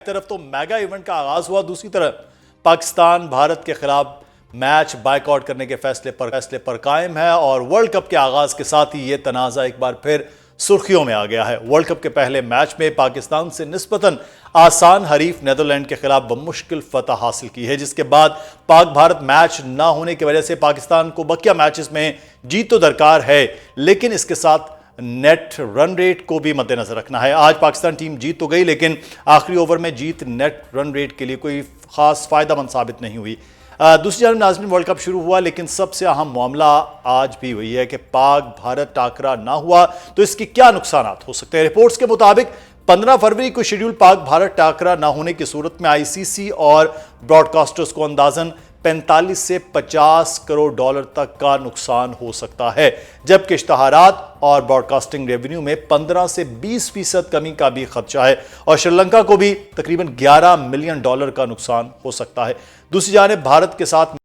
तरफ तो mega event का आगाज हुआ, दूसरी तरफ पाकिस्तान भारत के खिलाफ मैच बायकॉट करने के फैसले पर कायम है और वर्ल्ड कप के आगाज के साथ ही यह तनाजा एक बार फिर सुर्खियों में आ गया है। वर्ल्ड कप के पहले मैच में पाकिस्तान से निस्बतन आसान हरीफ नीदरलैंड के खिलाफ बमुश्किल फतह हासिल की है, जिसके बाद पाक भारत मैच ना होने की वजह से पाकिस्तान को बकिया मैचेस में जीत तो दरकार है, लेकिन इसके साथ नेट रन रेट को भी मद्देनजर रखना है। आज पाकिस्तान टीम जीत तो गई, लेकिन आखिरी ओवर में जीत नेट रन रेट के लिए कोई खास फायदामंद साबित नहीं हुई। दूसरी जानब नाज़रीन, वर्ल्ड कप शुरू हुआ, लेकिन सबसे अहम मामला आज भी वही है कि पाक भारत टाकरा ना हुआ तो इसके क्या नुकसान हो सकते हैं। रिपोर्ट्स के मुताबिक 15 फरवरी को शेड्यूल पाक भारत टाकरा ना होने की सूरत में आईसीसी और ब्रॉडकास्टर्स को अंदाजन 45 से 50 करोड़ डॉलर तक का नुकसान हो सकता है, जबकि इश्तहारात और ब्रॉडकास्टिंग रेवेन्यू में 15 से 20% कमी का भी खदशा है और श्रीलंका को भी तकरीबन 11 मिलियन डॉलर का नुकसान हो सकता है। दूसरी जानिब भारत के साथ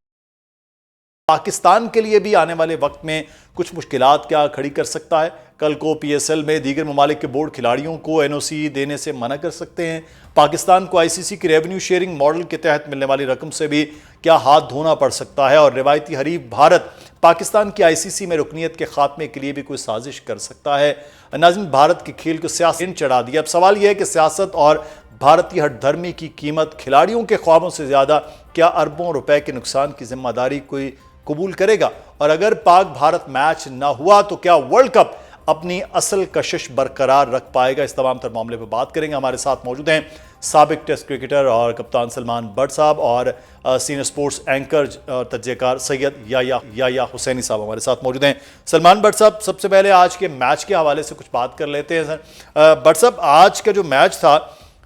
पाकिस्तान के लिए भी आने वाले वक्त में कुछ मुश्किलात क्या खड़ी कर सकता है। कल को पीएसएल में दीगर ममालिक के बोर्ड खिलाड़ियों को एनओसी देने से मना कर सकते हैं। पाकिस्तान को आईसीसी की रेवेन्यू शेयरिंग मॉडल के तहत मिलने वाली रकम से भी क्या हाथ धोना पड़ सकता है और रिवायती हरीफ भारत पाकिस्तान की आईसीसी में रुकनीत के खात्मे के लिए भी कोई साजिश कर सकता है। नाज़रीन, भारत के खेल को सियासत चढ़ा दिया। अब सवाल यह है कि सियासत और भारतीय हठधर्मी की कीमत खिलाड़ियों के ख्वाबों से ज्यादा क्या अरबों रुपए के नुकसान की जिम्मेदारी कोई कबूल करेगा, और अगर पाक भारत मैच ना हुआ तो क्या वर्ल्ड कप अपनी असल कशिश बरकरार रख पाएगा। इस तमाम तर मामले पर बात करेंगे। हमारे साथ मौजूद हैं साबिक टेस्ट क्रिकेटर और कप्तान सलमान बट साहब और सीनियर स्पोर्ट्स एंकर और तज्ज़ेकार सैयद याया हुसैनी साहब हमारे साथ मौजूद हैं। सलमान बट साहब, सबसे पहले आज के मैच के हवाले से कुछ बात कर लेते हैं। सर बट साहब, आज का जो मैच था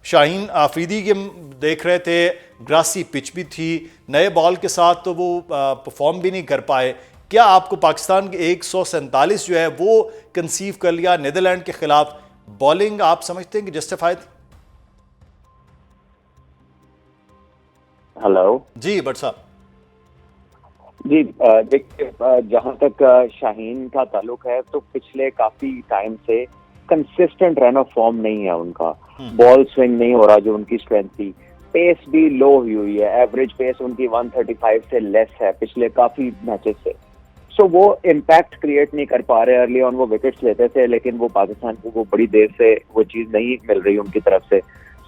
शाहीन आफरीदी के देख रहे थे, ग्रासी पिच भी थी, नए बॉल के साथ तो वो परफॉर्म भी नहीं कर पाए। क्या आपको पाकिस्तान के 147 जो है वो कंसीव कर लिया नीदरलैंड के खिलाफ, बॉलिंग आप समझते हैं कि जस्टिफाइड? हेलो जी बट साहब। जी, देखिए, जहां तक शाहीन का ताल्लुक है तो पिछले काफी टाइम से कंसिस्टेंट रन ऑफ फॉर्म नहीं है उनका। बॉल स्विंग नहीं हो रहा जो उनकी स्ट्रेंथ थी। पेस भी लो हुई है, एवरेज पेस उनकी 135 से लेस है पिछले काफी मैचेस से। सो वो इम्पैक्ट क्रिएट नहीं कर पा रहे। अर्ली ऑन वो विकेट्स लेते थे, लेकिन वो पाकिस्तान को वो बड़ी देर से वो चीज नहीं मिल रही उनकी तरफ से।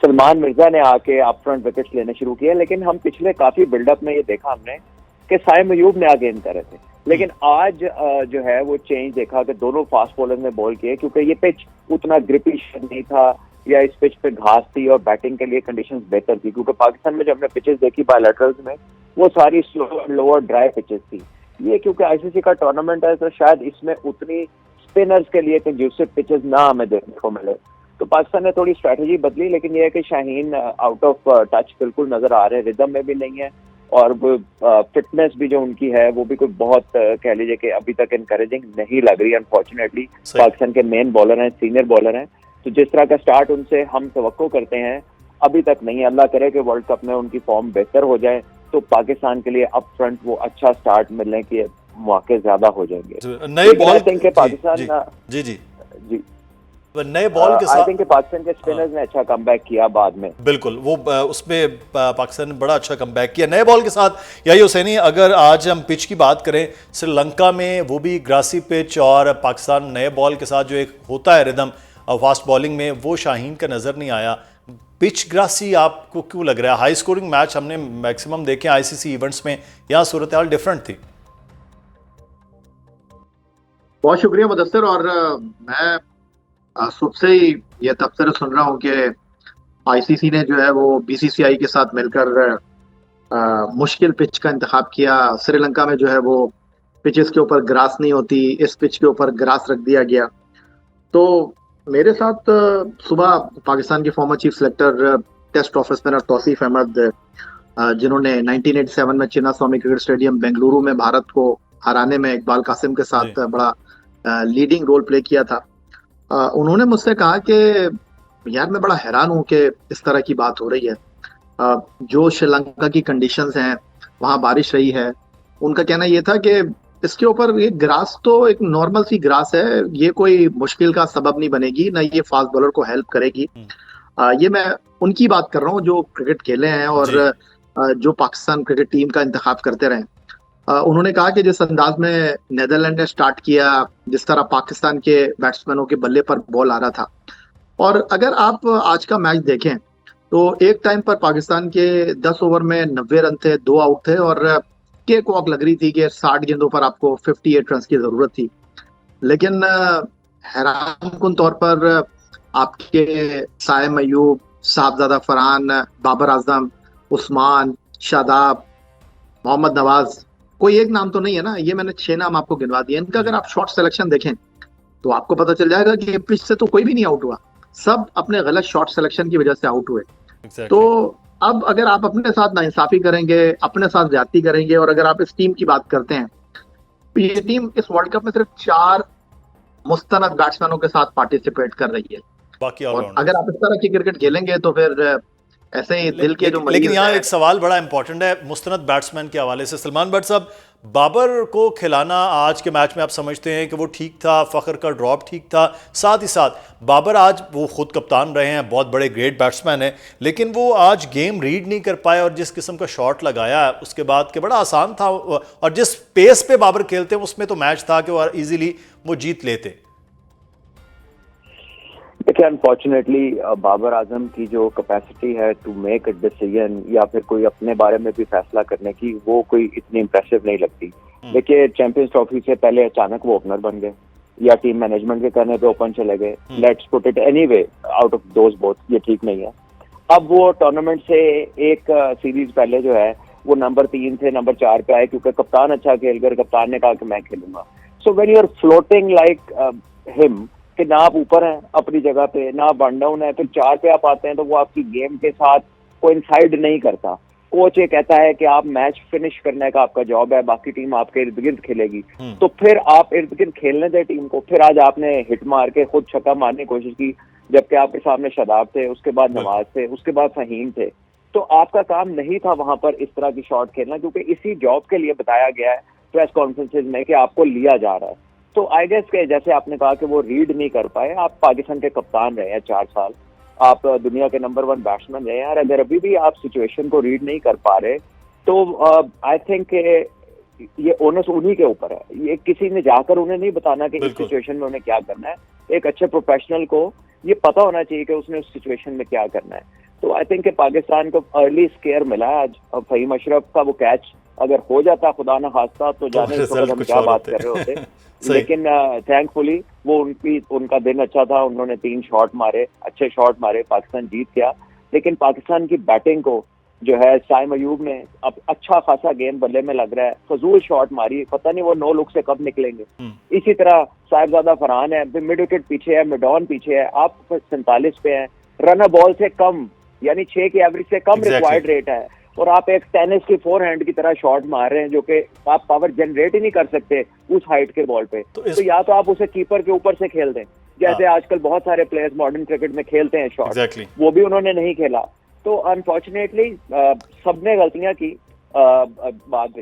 सलमान मिर्जा ने आके अपफ्रंट विकेट्स लेने शुरू किए, लेकिन हम पिछले काफी बिल्डअप में ये देखा हमने कि साइम अयूब ने आगे इन करे थे। लेकिन आज जो है वो चेंज देखा कि दोनों फास्ट बॉलर ने बॉल किए, क्योंकि ये पिच उतना ग्रिपिश नहीं था या इस पिच पे घास थी और बैटिंग के लिए कंडीशंस बेहतर थी। क्योंकि पाकिस्तान में जो हमने पिचेस देखी बायलैटरल्स में वो सारी स्लो लोअर ड्राई पिचेस थी। ये क्योंकि आईसीसी का टूर्नामेंट है तो शायद इसमें उतनी स्पिनर्स के लिए कंड्यूसिव पिचेस ना हमें देखने को मिले, तो पाकिस्तान ने थोड़ी स्ट्रैटेजी बदली। लेकिन यह है कि शाहीन आउट ऑफ टच बिल्कुल नजर आ रहे हैं, रिदम में भी नहीं है और वो फिटनेस भी जो उनकी है वो भी कोई बहुत कह लीजिए कि अभी तक इनकरेजिंग नहीं लग रही। अनफॉर्चुनेटली पाकिस्तान के मेन बॉलर हैं, सीनियर बॉलर हैं, तो जिस तरह का स्टार्ट उनसे हम तवक्को करते हैं अभी तक नहीं। अल्लाह करे कि वर्ल्ड कप में उनकी फॉर्म बेहतर हो जाए तो पाकिस्तान के लिए अप फ्रंट वो अच्छा स्टार्ट मिलने के मौके ज्यादा हो जाएंगे। नए बॉल के पाकिस्तान जी नए बॉल के साथ आई थिंक पाकिस्तान के स्पिनर्स ने अच्छा कमबैक किया बाद में। बिल्कुल, वो उसमें पाकिस्तान ने बड़ा अच्छा कमबैक किया नए बॉल के साथ। याया हुसैनी, अगर आज हम पिच की बात करें, श्रीलंका में वो भी ग्रासी पिच और पाकिस्तान नए बॉल के साथ जो एक होता है रिदम फास्ट बॉलिंग में, वो शाहीन का नजर नहीं आया। पिच ग्रासी आपको क्यों लग रहा है? हाई स्कोरिंग मैच हमने मैक्सिमम देखे आईसीसी इवेंट्स में, यहाँ सूरत हाल डिफरेंट थी। बहुत शुक्रिया मुदस्सिर। और मैं सुबह से ही ये तबसरे सुन रहा हूँ कि आईसीसी ने जो है वो बीसीसीआई के साथ मिलकर मुश्किल पिच का इंतखाब किया। श्रीलंका में जो है वो पिचेस के ऊपर ग्रास नहीं होती, इस पिच के ऊपर ग्रास रख दिया गया। तो मेरे साथ सुबह पाकिस्तान के former chief selector test off spinner Tauseef Ahmed, जिन्होंने 1987 में Chinnaswamy cricket stadium Bengaluru में भारत को हराने में इकबाल कासिम के साथ बड़ा लीडिंग रोल प्ले किया था, उन्होंने मुझसे कहा कि यार मैं बड़ा हैरान हूँ कि इस तरह की बात हो रही है। जो श्रीलंका की कंडीशंस हैं, वहाँ बारिश रही है, उनका कहना ये था कि इसके ऊपर ये ग्रास तो एक नॉर्मल सी ग्रास है, ये कोई मुश्किल का सबब नहीं बनेगी, ना ये फास्ट बॉलर को हेल्प करेगी। ये मैं उनकी बात कर रहा हूँ जो क्रिकेट खेले हैं और जो पाकिस्तान क्रिकेट टीम का इंतखाब करते रहे। उन्होंने कहा कि जिस अंदाज में नेदरलैंड ने स्टार्ट किया, जिस तरह पाकिस्तान के बैट्समैनों के बल्ले पर बॉल आ रहा था, और अगर आप आज का मैच देखें तो एक टाइम पर पाकिस्तान के 10 ओवर में 90 रन थे, 2 आउट थे और केक वॉक लग रही थी कि 60 गेंदों पर आपको 58 रन की जरूरत थी। लेकिन हैरानकुन तौर पर आपके साइम अयूब, साहबजादा फरहान, बाबर आजम, उस्मान, शादाब, मोहम्मद नवाज, कोई एक नाम तो नहीं है ना, ये मैंने 6 नाम आपको गिनवा दिए। इनका अगर आप शॉट सिलेक्शन देखें तो आपको पता चल जाएगा कि पिच से तो कोई भी नहीं आउट हुआ, सब अपने गलत शॉट सिलेक्शन की वजह से आउट हुए। तो अब अगर आप अपने साथ नाइंसाफी करेंगे, अपने साथ ज्यादती करेंगे, और अगर आप इस टीम की बात करते हैं तो ये टीम इस वर्ल्ड कप में सिर्फ 4 मुस्तनद बैट्समैनों के साथ पार्टिसिपेट कर रही है। बाकी और अगर आप इस तरह की क्रिकेट खेलेंगे तो फिर ऐसे ही दिल के जो मरीज लेकिन यहाँ एक सवाल बड़ा इंपॉर्टेंट है मुस्तनद बैट्समैन के हवाले से। सलमान भट्ट साहब, बाबर को खिलाना आज के मैच में आप समझते हैं कि वो ठीक था, फखर का ड्रॉप ठीक था, साथ ही साथ बाबर आज वो खुद कप्तान रहे हैं, बहुत बड़े ग्रेट बैट्समैन हैं, लेकिन वो आज गेम रीड नहीं कर पाए और जिस किस्म का शॉट लगाया उसके बाद के बड़ा आसान था, और जिस पेस पे बाबर खेलते हैं उसमें तो मैच था कि वो ईजिली वो जीत लेते। देखिए, अनफॉर्चुनेटली बाबर आजम की जो कैपेसिटी है टू मेक अ डिसीजन या फिर कोई अपने बारे में भी फैसला करने की, वो कोई इतनी इंप्रेसिव नहीं लगती। देखिए, चैंपियंस ट्रॉफी से पहले अचानक वो ओपनर बन गए या टीम मैनेजमेंट के कहने पे ओपन चले गए। Let's put it anyway out of those both, ये ठीक नहीं है। अब वो टूर्नामेंट से एक सीरीज पहले जो है वो नंबर 3 थे, नंबर 4 पे आए क्योंकि कप्तान अच्छा खेल कर कप्तान ने कहा कि मैं खेलूंगा। So when you are floating like him, कि ना आप ऊपर हैं अपनी जगह पे, ना वन डाउन है, फिर 4 पे आप आते हैं तो वो आपकी गेम के साथ कोइंसाइड नहीं करता। कोच ये कहता है कि आप मैच फिनिश करने का आपका जॉब है, बाकी टीम आपके इर्द गिर्द खेलेगी, तो फिर आप इर्द गिर्द खेलने दें टीम को। फिर आज आपने हिट मार के खुद छक्का मारने की कोशिश की, जबकि आपके सामने शादाब थे, उसके बाद नवाज थे, उसके बाद फहीम थे। तो आपका काम नहीं था वहां पर इस तरह की शॉट खेलना, क्योंकि इसी जॉब के लिए बताया गया है प्रेस कॉन्फ्रेंसेज में कि आपको लिया जा रहा है। तो आई गेस के जैसे आपने कहा कि वो रीड नहीं कर पाए। आप पाकिस्तान के कप्तान रहे हैं 4 साल, आप दुनिया के नंबर 1 बैट्समैन रहे हैं, और अगर अभी भी आप सिचुएशन को रीड नहीं कर पा रहे तो आई थिंक ये ओनस उन्हीं के ऊपर है। ये किसी ने जाकर उन्हें नहीं बताना कि इस सिचुएशन में उन्हें क्या करना है। एक अच्छे प्रोफेशनल को ये पता होना चाहिए कि उसने उस सिचुएशन में क्या करना है। तो आई थिंक पाकिस्तान को अर्ली स्केयर मिला है आज। फहीम अशरफ का वो कैच अगर हो जाता खुदा न खास्ता तो जाने इस वक्त हम क्या बात कर रहे होते। लेकिन थैंकफुली वो उनका दिन अच्छा था, उन्होंने 3 शॉट मारे, अच्छे शॉट मारे, पाकिस्तान जीत गया। लेकिन पाकिस्तान की बैटिंग को जो है साइम अयूब ने अब अच्छा खासा गेम बल्ले में लग रहा है, फजूल शॉट मारी, पता नहीं वो 9 लुक से कब निकलेंगे। इसी तरह साहिबजादा फरहान है, मिड विकेट पीछे है, मिडॉन पीछे है, आप 47 पे हैं, रन बॉल से कम यानी 6 की एवरेज से कम रिक्वायर्ड रेट है, और आप एक टेनिस की फोरहैंड की तरह शॉट मार रहे हैं जो कि आप पावर जनरेट ही नहीं कर सकते उस हाइट के बॉल पे। तो या तो आप उसे कीपर के ऊपर से खेल दें, जैसे आजकल बहुत सारे प्लेयर्स मॉडर्न क्रिकेट में खेलते हैं शॉट, वो भी उन्होंने नहीं खेला। तो अनफॉर्चुनेटली सबने गलतियां की बाद